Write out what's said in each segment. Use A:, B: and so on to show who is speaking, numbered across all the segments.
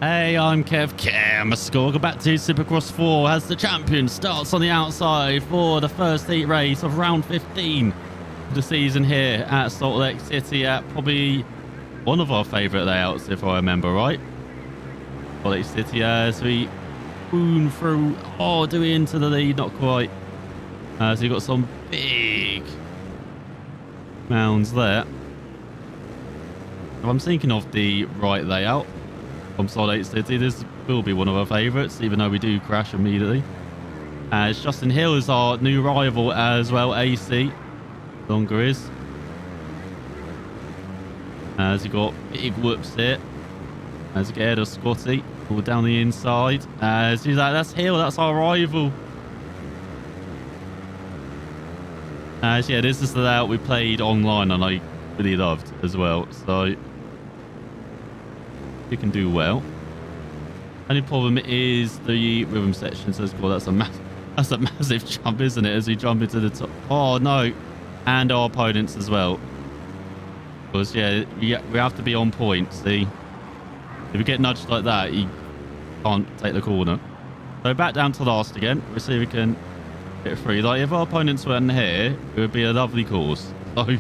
A: Hey, I'm Kev Cam. Welcome back to Supercross 4 as the champion starts on the outside for the first heat race of round 15 of the season here at Salt Lake City at probably one of our favourite layouts, if I remember right. Salt Lake City as we boom through. Oh, do we into the lead? Not quite. So you've got some big mounds there. If I'm thinking of the right layout from Salt Lake City, this will be one of our favourites, even though we do crash immediately. As Justin Hill is our new rival as well, AC. Longer is. As you got big whoops here. As you get ahead of Scotty, all down the inside. As he's like, that's Hill, that's our rival. As yeah, this is the layout we played online and I really loved as well. So you can do well. Only problem is the rhythm section. So that's a massive jump, isn't it? As we jump into the top. Oh no, and our opponents as well. Because yeah, we have to be on point. See, if we get nudged like that, you can't take the corner. So back down to last again. We'll see if we can get through. Like if our opponents weren't here, it would be a lovely course. So.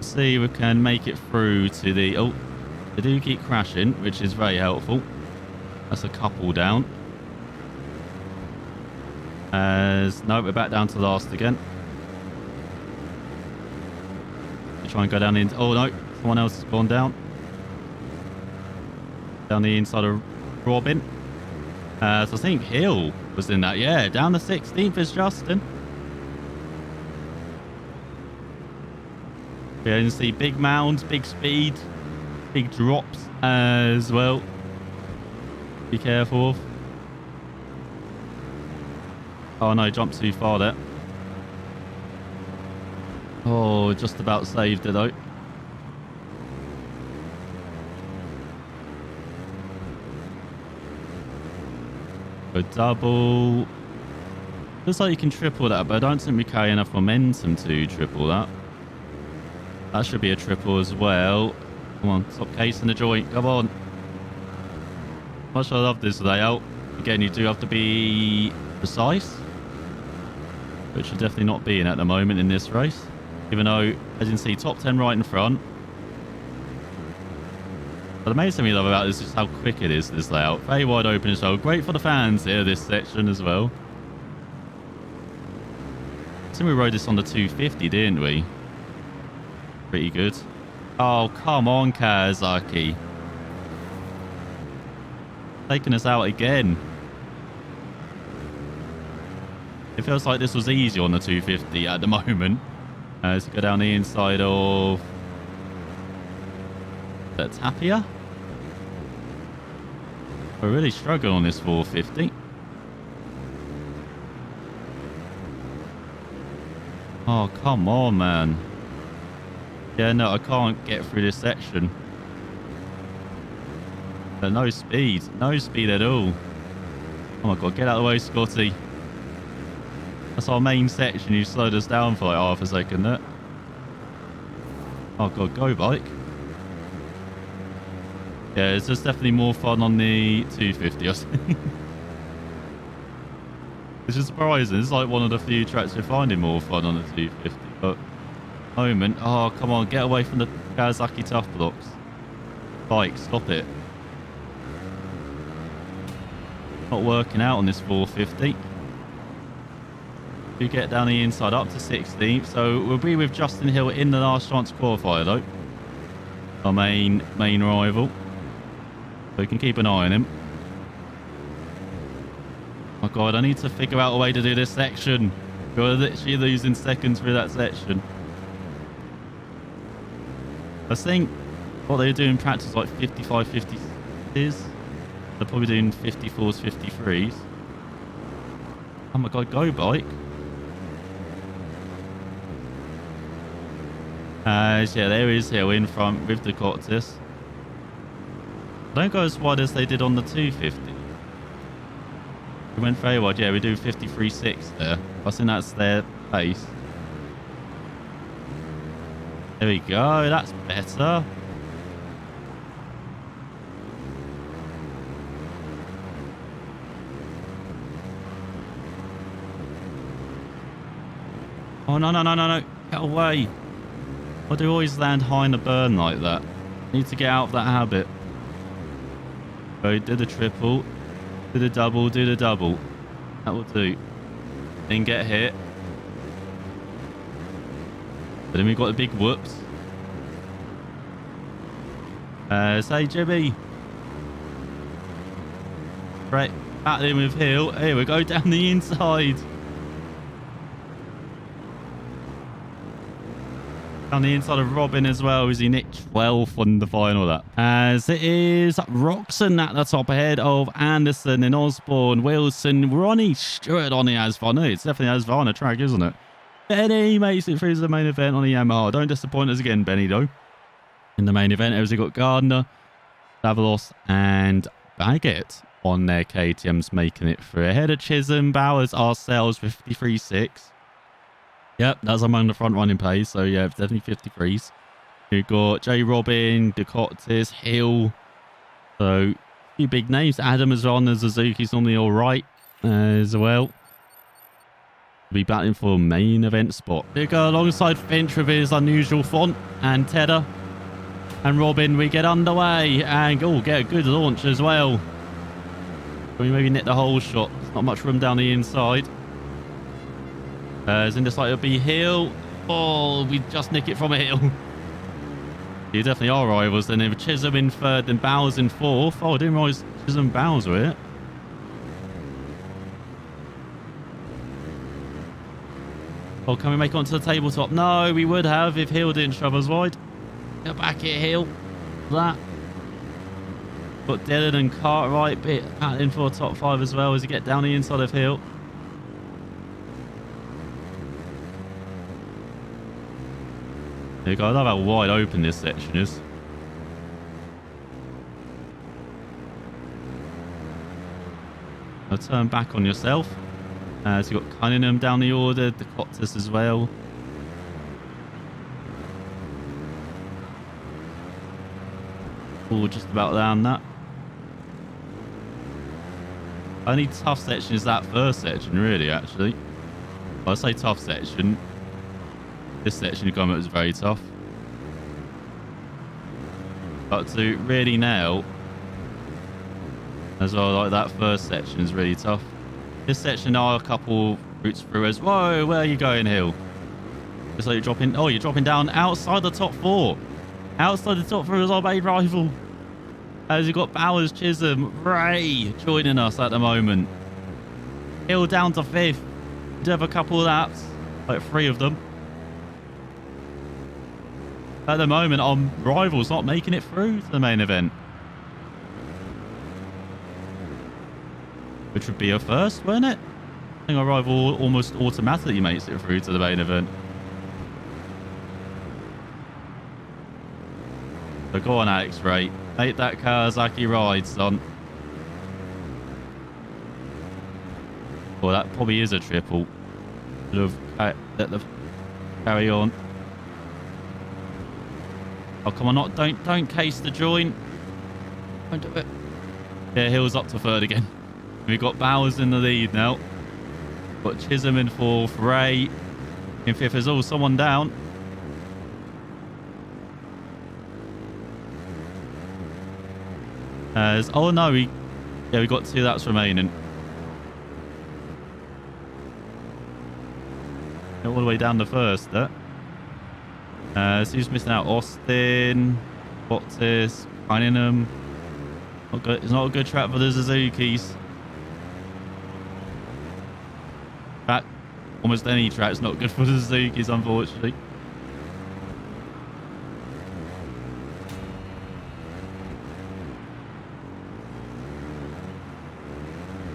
A: See if we can make it through to the they do keep crashing, which is very helpful. That's a couple down. As no, we're back down to last again. We try and go down in. Oh no, someone else has gone down the inside of Robin. So I think Hill was in that. Yeah, down the 16th is Justin. Yeah, you can see big mounds, big speed, big drops as well. Be careful of. Oh no, jumped too far there. Oh, just about saved it though. A double. Looks like you can triple that, but I don't think we carry enough momentum to triple that. That should be a triple as well. Come on, stop casing the joint. Come on. Much I love this layout. Again, you do have to be precise, which you're definitely not being at the moment in this race. Even though, as you can see, top 10 right in front. But the main thing we love about this is just how quick it is, this layout. Very wide open as well. Great for the fans here, this section as well. I think we rode this on the 250, didn't we? Pretty good. Oh, come on, Kawasaki. Taking us out again. It feels like this was easy on the 250 at the moment. As you go down the inside of Tapia. We're really struggling on this 450. Oh, come on, man. Yeah, no, I can't get through this section. No speed. No speed at all. Oh my god, get out of the way, Scotty. That's our main section. You slowed us down for like half a second there. Oh god, go bike. Yeah, it's just definitely more fun on the 250, I think. Which is surprising. It's like one of the few tracks we're finding more fun on the 250, but moment. Oh, come on, get away from the Kawasaki tough blocks. Bike, stop it. Not working out on this 450. We get down the inside up to 16th, so we'll be with Justin Hill in the last chance qualifier though. Our main rival. So we can keep an eye on him. Oh god, I need to figure out a way to do this section. We're literally losing seconds through that section. I think what they do in practice like 55, 50s. They're probably doing 54s, 53s. Oh my god, go bike. Yeah, there is Hill in front with the Coctus. Don't go as wide as they did on the 250. We went very wide. Yeah, we do 53.6 there. I think that's their pace. There we go. That's better. Oh, no, no, no, no, no. Get away. Why do you always land high in the burn like that? Need to get out of that habit. Go, do the triple. Do the double, do the double. That will do. Then get hit. But then we got the big whoops. Say Jimmy. Right, battling with Hill. Here we go down the inside. On the inside of Robin as well, as he nicked 12th on the final lap. As it is Roxon at the top ahead of Anderson and Osborne, Wilson, Ronnie Stewart on the Asvana. It's definitely Asvana track, isn't it? Benny makes it through to the main event on the Yamaha. Don't disappoint us again, Benny, though. In the main event, we've got Gardner, Davalos, and Baggett on their KTMs making it through. Ahead of Chisholm, Bowers, ourselves, 53.6. Yep, that's among the front running pace. So, yeah, definitely 53s. We've got J. Robin, Ducatis, Hill. So, a few big names. Adam is on the Suzuki's normally all right as well. Be battling for a main event spot. We go alongside Finch with his unusual font and Tedder. And Robin, we get underway and get a good launch as well. We maybe nick the whole shot. There's not much room down the inside. As in this it'll be Hill. Oh, we just nick it from a hill. You definitely are rivals. Then if Chisholm in third, then Bowers in fourth. Oh, I didn't realise Chisholm and Bowers were it. Oh, can we make it onto the tabletop? No, we would have if Hill didn't shove us wide. Get back here, Hill. That. Got Dylan and Cartwright battling for a top 5 as well as you get down the inside of Hill. There you go. I love how wide open this section is. Now turn back on yourself. So you've got Cunningham down the order, Ducatis as well. Oh, just about down that. Only tough section is that first section, really, actually. Well, I say tough section. This section of combat was very tough. But to really nail as well, like that first section is really tough. This section are a couple routes through as whoa, where are you going, Hill? Just like you're dropping. Oh, you're dropping down outside the top 4. Outside the top 4 is our main rival. As you've got Bowers, Chisholm, Ray joining us at the moment. Hill down to 5th. We do have a couple of laps, like 3 of them. At the moment, our rival's not making it through to the main event. Which would be a first, wouldn't it? I think our rival almost automatically makes it through to the main event. So go on, Alex Ray. Take that Kawasaki ride, son. Well, that probably is a triple. Should have let the carry on. Oh, come on, don't case the joint. Don't do it. Yeah, Hill's up to 3rd again. We've got Bowers in the lead now. Got Chisholm in 4th, Ray in 5th. There's all someone down. Oh no, we got 2 laps remaining. All the way down the first there. So who's missing out? Austin, Bottas, Cunningham. Not good. It's not a good track for the Suzuki's. Track, almost any track's not good for the Suzuki's, unfortunately.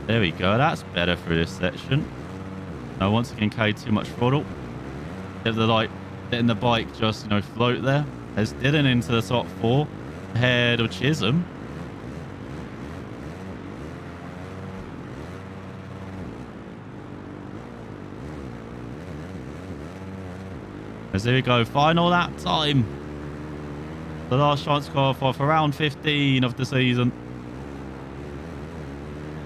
A: There we go. That's better for this section. Now, once again, carry too much throttle. Get the letting the bike just float there. There's Dylan into the top 4 ahead of Chisholm. As there we go, final lap time. The last chance to qualify for round 15 of the season.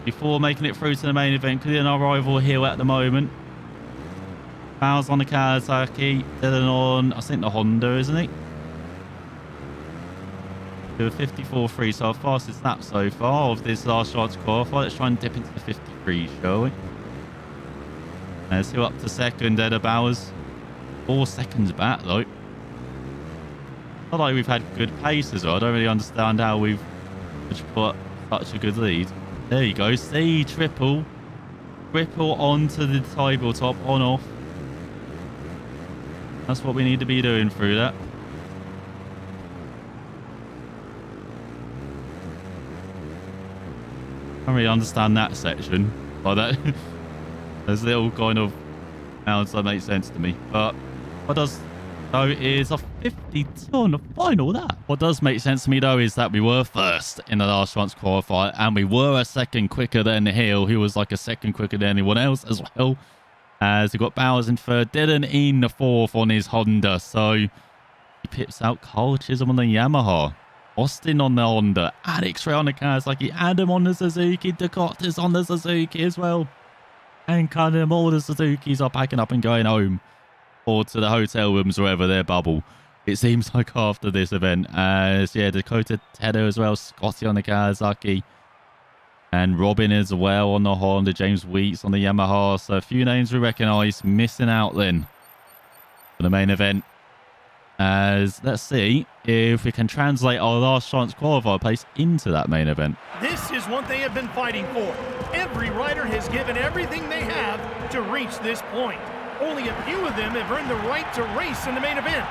A: Before making it through to the main event, including our rival Hill at the moment. Bowers on the Kawasaki. Dylan on, I think, the Honda, isn't he? To a 54.3, so our fastest lap so far of this last chance qualify. Let's try and dip into the 53, shall we? Let's go up to second, Edda Bowers. 4 seconds back, though. Not like we've had good pace as well. I don't really understand how we've put such a good lead. There you go. See, triple. Triple onto the tabletop, on off. That's what we need to be doing through that. I don't really understand that section. Like that. There's little kind of sounds that make sense to me. But what does though is a 52 on the final. That what does make sense to me though is that we were first in the last chance qualifier, and we were a second quicker than Hill, who was like a second quicker than anyone else as well. As we got Bowers in third, Dylan in the fourth on his Honda. So he pips out Carl Chisholm on the Yamaha, Austin on the Honda, Alex Ray on the Kawasaki, Adam on the Suzuki, Ducati's on the Suzuki as well. And kind of all the Suzukis are packing up and going home or to the hotel rooms or wherever their bubble. It seems like after this event. As yeah, Dakota Tedder as well, Scotty on the Kawasaki, and Robin as well on the Honda, James Wheats on the Yamaha. So a few names we recognise missing out then for the main event. As let's see if we can translate our last chance qualifier place into that main event.
B: This is what they have been fighting for. Every rider has given everything they have to reach this point. Only a few of them have earned the right to race in the main event.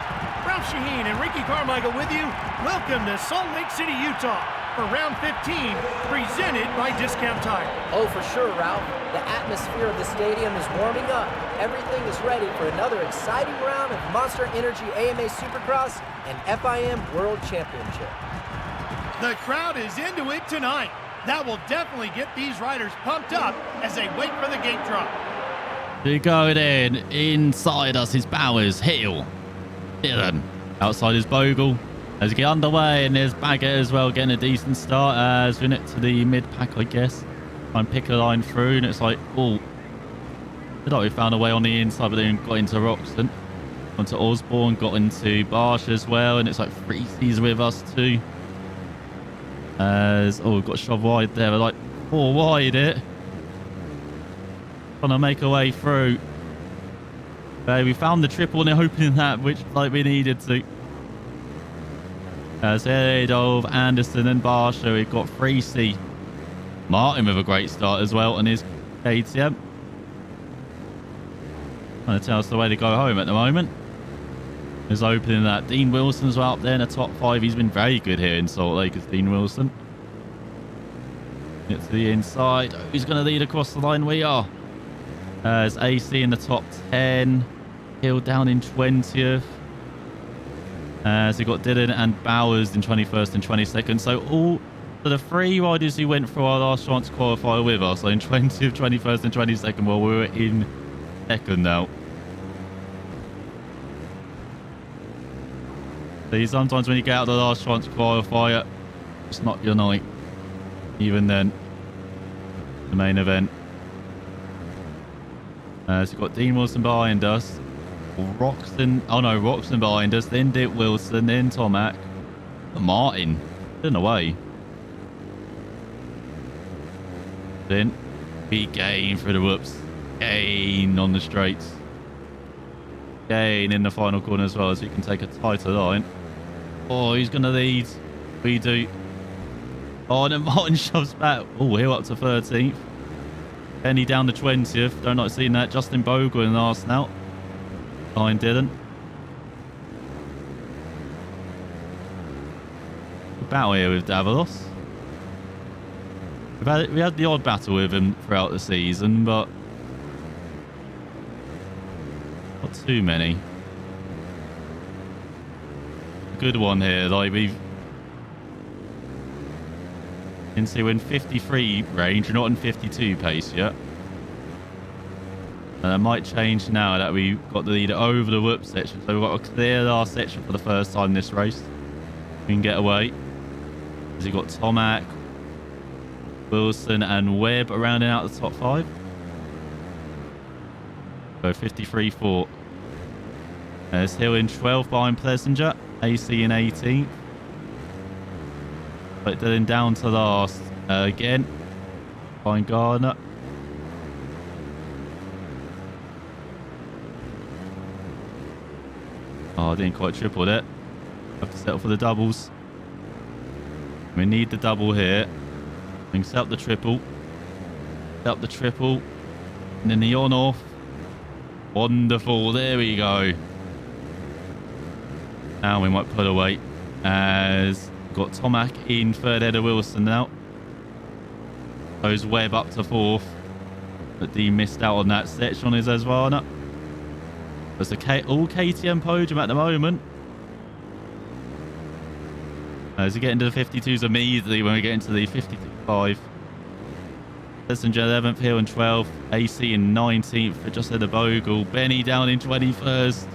B: Ralph Shaheen and Ricky Carmichael with you. Welcome to Salt Lake City, Utah for round 15, presented by Discount Tire.
C: Oh, for sure, Ralph. The atmosphere of the stadium is warming up. Everything is ready for another exciting round of Monster Energy AMA Supercross and FIM World Championship.
B: The crowd is into it tonight. That will definitely get these riders pumped up as they wait for the gate drop.
A: To go then, inside us is Bowers, Hill, Dylan, outside is Bogle. As we get underway, and there's Baggett as well, getting a decent start as we're next to the mid-pack, I guess. Try and pick a line through, and it's like, oh, I thought we found a way on the inside, but then got into Roxton, onto Osborne, got into Barsh as well, and it's like Freezy's with us too. As, oh, we've got shoved wide there, we're like 4 wide it. Trying to make our way through. We found the triple and hoping that, which like we needed to. As Adolf, Anderson and Barsha, we've got Freezy. Martin with a great start as well on his KTM. Trying to tell us the way to go home at the moment. Is opening that. Dean Wilson's well up there in the top 5. He's been very good here in Salt Lake as Dean Wilson. Get to the inside. Who's going to lead across the line? We are. As AC in the top 10. Hill down in 20th. So we've got Dylan and Bowers in 21st and 22nd. So all the 3 riders who went for our last chance qualifier with us, so in 20th, 21st and 22nd, well, we were in second now. See, sometimes when you get out of the last chance qualifier, it's not your night. Even then, the main event. So we've got Dean Wilson behind us. Roxton behind us, then Dick Wilson, then Tomac, Martin, in a way. Then big gain for the whoops, gain on the straights, gain in the final corner as well, as we can take a tighter line. Oh, he's gonna lead. We do. Oh, and then Martin shoves back. Oh, we're up to 13th. Penny down to 20th. Don't like seeing that. Justin Bogle in last now. Behind Dylan. Battle here with Davalos. We had the odd battle with him throughout the season, but not too many. Good one here. Like we've can see we're in 53 range. We're not in 52 pace yet. And that might change now that we've got the leader over the whoop section. So we've got to clear our section for the first time this race. We can get away. As you've got Tomac, Wilson and Webb rounding out the top 5. So 53-4. There's Hill in 12th behind Plessinger. AC in 18th. But then down to last again. Behind Gardner. Oh, I didn't quite triple it. Have to settle for the doubles. We need the double here. We can set up the triple. Set up the triple. And then the on-off. Wonderful. There we go. Now we might pull away. As got Tomac in third, header Wilson now. Goes Webb up to fourth. But D missed out on that section on his Esvana. It's all KTM podium at the moment. As we get into the 52s immediately when we get into the 52.5. Plessinger 11th, Hill in 12th, AC in 19th, just ahead of Bogle. Benny down in 21st.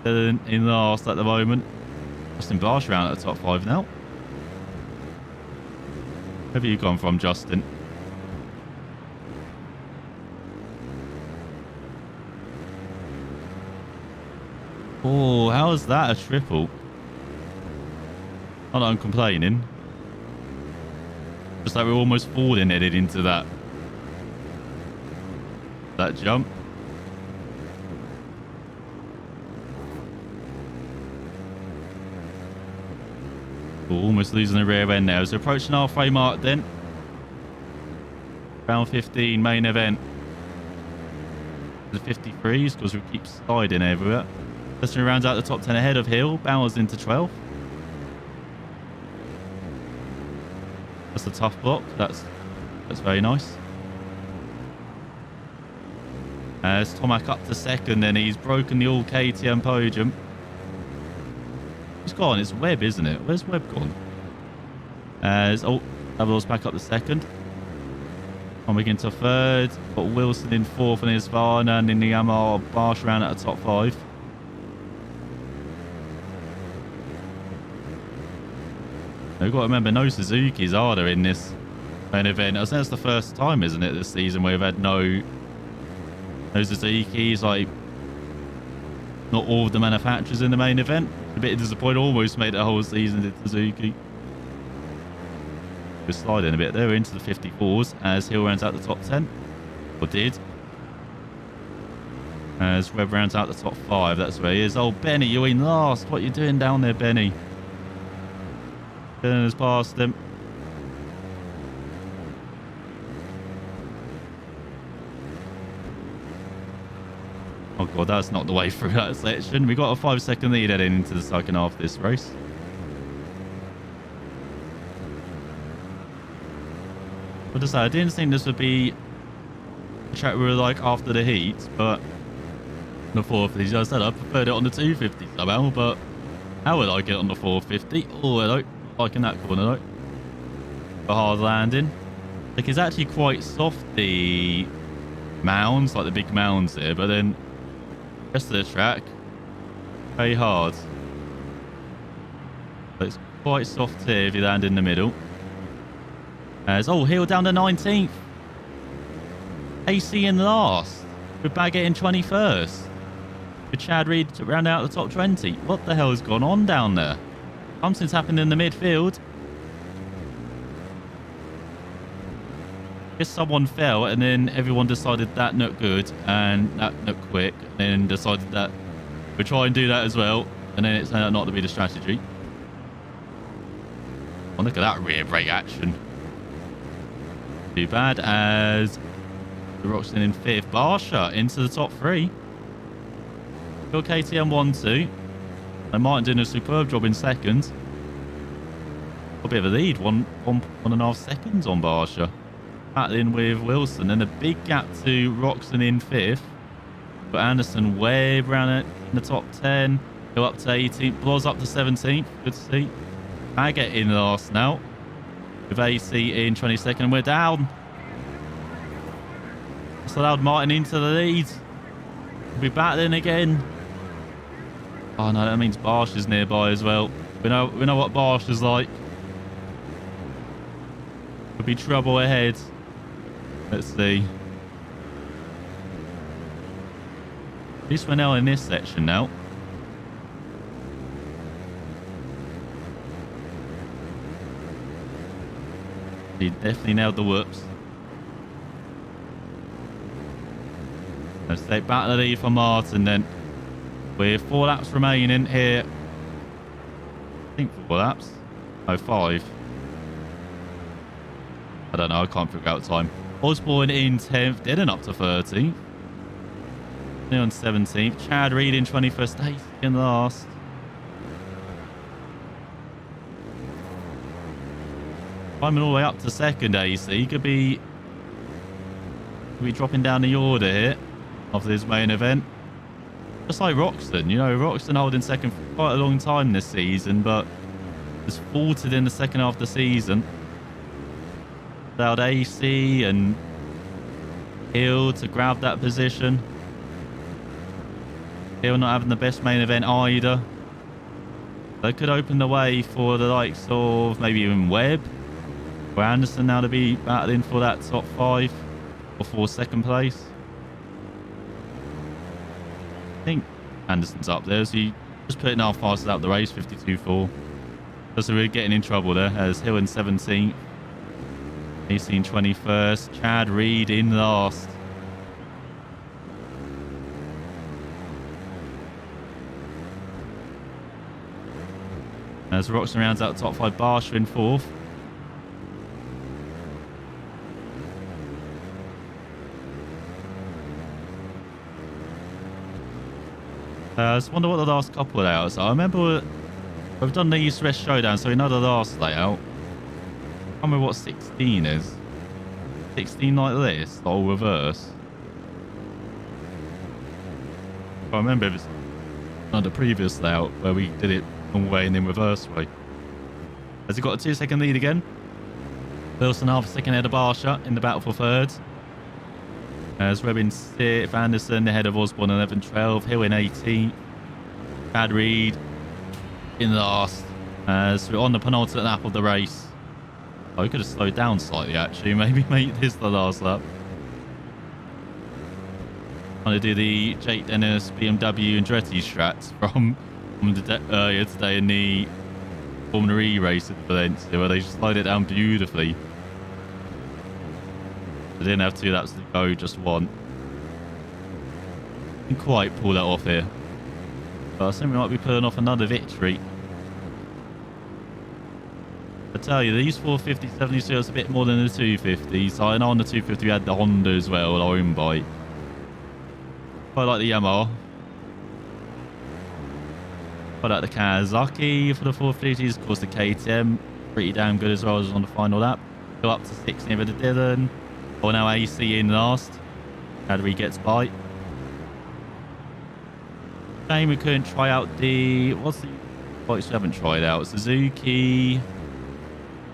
A: In last at the moment. Justin Barsh around at the top 5 now. Where have you gone from, Justin? Oh, how is that a triple? Not that I'm complaining. Just like we're almost falling headed into that jump. We're almost losing the rear end now. So approaching halfway mark then. Round 15 main event. The 53s because we keep sliding everywhere. Plessinger rounds out the top 10 ahead of Hill. Bowers into 12th. That's a tough block. That's very nice. As Tomac up to second, then he's broken the all KTM podium. He's gone. It's Webb, isn't it? Where's Webb gone? As Davido's back up to second. Tomac into third. Got Wilson in fourth and Isvana, and in the Yamaha Barsh round at the top 5. We've got to remember, no Suzukis are there in this main event. I think that's the first time, isn't it, this season where we've had no Suzukis. Like, not all of the manufacturers in the main event. A bit disappointing. Almost made the whole season to Suzuki. We're sliding a bit there into the 54s as Hill rounds out the top 10. Or did. As Webb rounds out the top 5. That's where he is. Oh, Benny, you're in last. What are you doing down there, Benny? Turner's past him. Oh god, that's not the way through that section. We got a 5-second lead heading into the second half of this race. But just say, I didn't think this would be a track we were like after the heat, but the 450s, I said I preferred it on the 250 somehow, but how would I get on the 450? Oh, hello. Liking that corner though. A hard landing. Like, it's actually quite soft, the mounds, like the big mounds here, but then the rest of the track, very hard. But it's quite soft here if you land in the middle. As Hill down to 19th. AC in last. With Baggett in 21st. With Chad Reed to round out the top 20. What the hell has gone on down there? Something's happened in the midfield. Guess someone fell and then everyone decided that not good and that not quick. And then decided that we'll try and do that as well. And then it turned out not to be the strategy. Oh, look at that rear brake action. Too bad as the Roxton in 5th. Barsha into the top 3. Got KTM 1-2. And Martin doing a superb job in second. A bit of a lead, 1.5 seconds on Barsha. Battling with Wilson. And a big gap to Roxton in 5th. But Anderson way around it in the top 10. Go up to 18th. Blows up to 17th. Good to see. Baggett in last now. With AC in 22nd. And we're down. That's allowed Martin into the lead. We'll be battling again. Oh no, that means Barsh is nearby as well. We know what Barsh is like. Could be trouble ahead. Let's see. At least we're now in this section now. He definitely nailed the whoops. Let's take back the lead for Martin then. With 4 laps remaining here. I think 4 laps. No, 5. I don't know. I can't figure out time. Osborne in 10th. Dylan up to 13th. Neil on 17th. Chad Reed in 21st. AC in last. Climbing all the way up to second, AC. Could be dropping down the order here after this main event. Just like Roxton. You know, Roxton holding second for quite a long time this season, but has faltered in the second half of the season. Allowed AC and Hill to grab that position. Hill not having the best main event either. That could open the way for the likes of maybe even Webb or Anderson now to be battling for that top 5 or for second place. I think Anderson's up there, so he just putting our fastest out the race, 52.4. So we're getting in trouble there as Hill in 17th. AC in 21st. Chad Reed in last. As Roxton rounds out the top 5, Barsha in 4th. I just wonder what the last couple of layouts are. I remember we've done the East-West Showdown, so we know the last layout. I can't remember what 16 is. 16 like this, or reverse. I remember it was on the previous layout where we did it long way and then reverse way. Has he got a 2-second lead again? Wilson half a second ahead of Barsha in the battle for third. As Webb in 6th, Anderson ahead of Osborne 11-12, Hill in 18th, Chad Reed in last. As we're on the penultimate lap of the race. I could have slowed down slightly actually, maybe make this the last lap. I'm going to do the Jake Dennis BMW Andretti strats from earlier today in the Formula E race at Valencia, where they slowed it down beautifully. They didn't have 2 laps to go, just 1. Didn't quite pull that off here. But I think we might be pulling off another victory. I tell you, these 450, 72 is a bit more than the 250. So I know on the 250 we had the Honda as well, our own bike. Quite like the Yamaha. Quite like the Kawasaki for the 450s. Of course, the KTM, pretty damn good as well as on the final lap. Go up to 6 near the Dylan. Oh, now AC in last. Cadbury gets by. Shame we couldn't try out the... What's the bikes we haven't tried out? Suzuki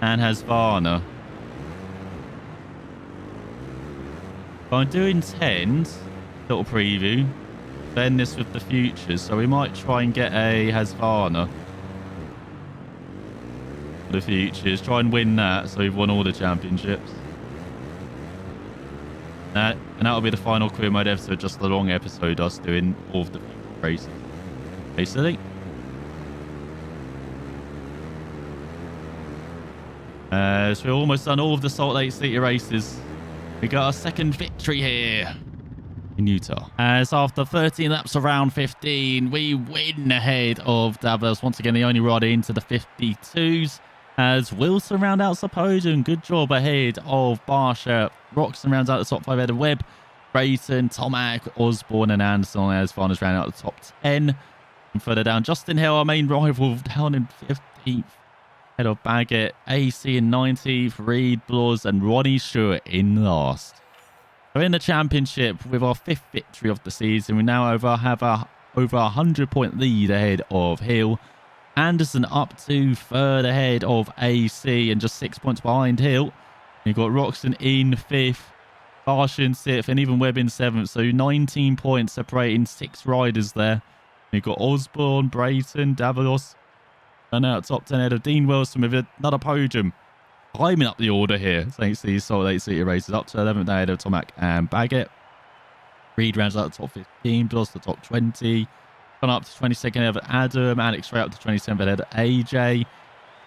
A: and Husqvarna. But I do intend, little preview, blend this with the futures. So we might try and get a Husqvarna for the futures. Try and win that so we've won all the championships. And that'll be the final career mode episode, just the long episode, us doing all of the races, basically. So we've almost done all of the Salt Lake City races. We got our second victory here in Utah. As after 13 laps of round 15, we win ahead of Davos. Once again, the only rider into the 52s. As Wilson round out the podium. Good job ahead of Barsha. Roxton rounds out the top 5 ahead of Webb, Brayton, Tomac, Osborne and Anderson as Farners round out the top 10. And further down, Justin Hill, our main rival, down in 15th. Head of Baggett, AC in 19th, Reed, Bloors and Ronnie Stewart in last. So in the championship with our 5th victory of the season, we now have a over 100-point lead ahead of Hill. Anderson up to 3rd ahead of AC and just 6 points behind Hill. You've got Roxton in 5th, Barsha in 6th and even Webb in 7th. So 19 points separating 6 riders there. You've got Osborne, Brayton, Davalos. And now top 10 ahead of Dean Wilson with another podium. Climbing up the order here, thanks to these Salt Lake City races, up to 11th ahead of Tomac and Baggett. Reed rounds out the top 15, Doss the top 20. Gone up to 22nd ahead of Adam. Alex Ray up to 27th ahead of AJ.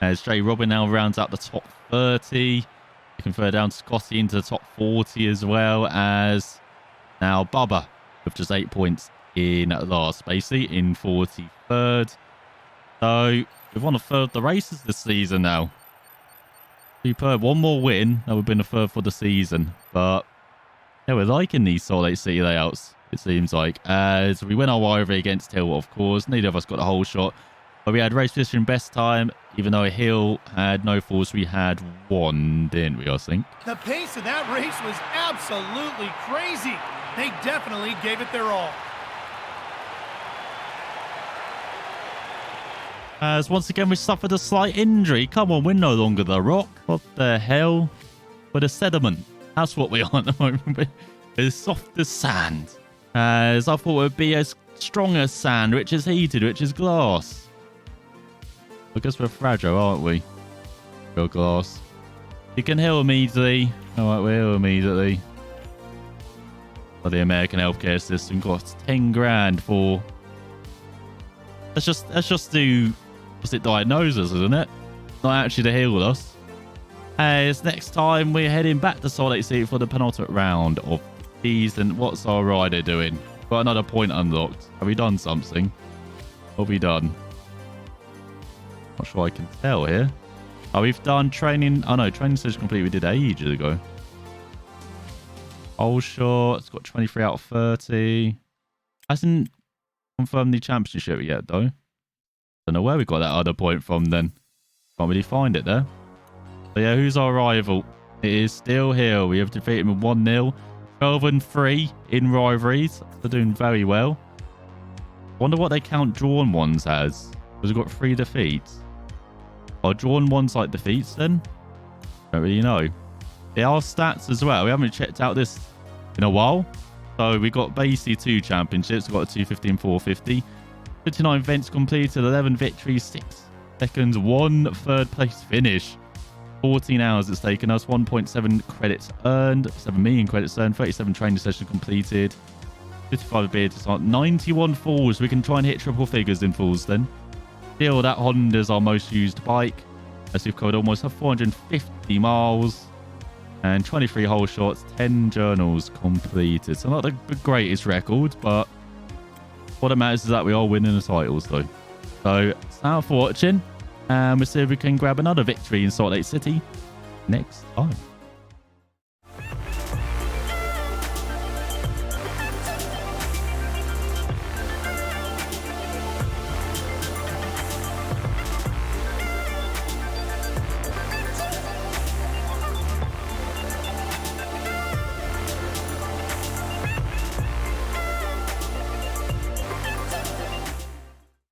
A: As Jay Robin now rounds out the top 30. You can further down Scotty into the top 40 as well, as now Bubba with just 8 points in last, basically in 43rd. So we've won a third of the races this season now. Superb. One more win, that would have been a third for the season. But yeah, we're liking these Salt Lake City layouts, it seems like. As we win our rivalry against Hill, of course. Neither of us got a whole shot. But we had race position best time, even though Hill had no falls. We had one, didn't we, I think?
B: The pace of that race was absolutely crazy. They definitely gave it their all.
A: As once again we suffered a slight injury. Come on, we're no longer the Rock. What the hell? We're the sediment. That's what we are at the moment. We're as soft as sand. As I thought it would be as strong as sand, which is heated, which is glass. I guess we're fragile, aren't we? Real glass. You can heal immediately. Alright, we heal immediately. But the American healthcare system got 10 grand for... Let's just do... What's it, diagnose us, isn't it? Not actually to heal us. As next time we're heading back to Salt Lake City for the penultimate round of these. And what's our rider doing? Got another point unlocked. Have we done something? What have we done? Not sure I can tell here. Oh, we've done training. Oh no, training session complete. We did ages ago. Whole shot. It's got 23 out of 30. Hasn't confirmed the championship yet though. Don't know where we got that other point from then. Can't really find it there. So yeah, who's our rival? It is still Hill. We have defeated him 1-0. 12-3 in rivalries. They're doing very well. Wonder what they count drawn ones as. Because we've got 3 defeats. Are drawn ones like defeats then? Don't really know. There are stats as well. We haven't checked out this in a while. So we got basically 2 championships. We've got a 250 and 450. 59 events completed, 11 victories, 6 seconds, 1 third place finish. 14 hours it's taken us, 1.7 credits earned, 7 million credits earned, 37 training sessions completed, 55 abilities, 91 falls. We can try and hit triple figures in falls then. Still, that Honda's our most used bike, as we've covered almost 450 miles and 23 hole shots, 10 journals completed. So not the greatest record, but what it matters is that we are winning the titles though. So thanks for watching, and we'll see if we can grab another victory in Salt Lake City next time.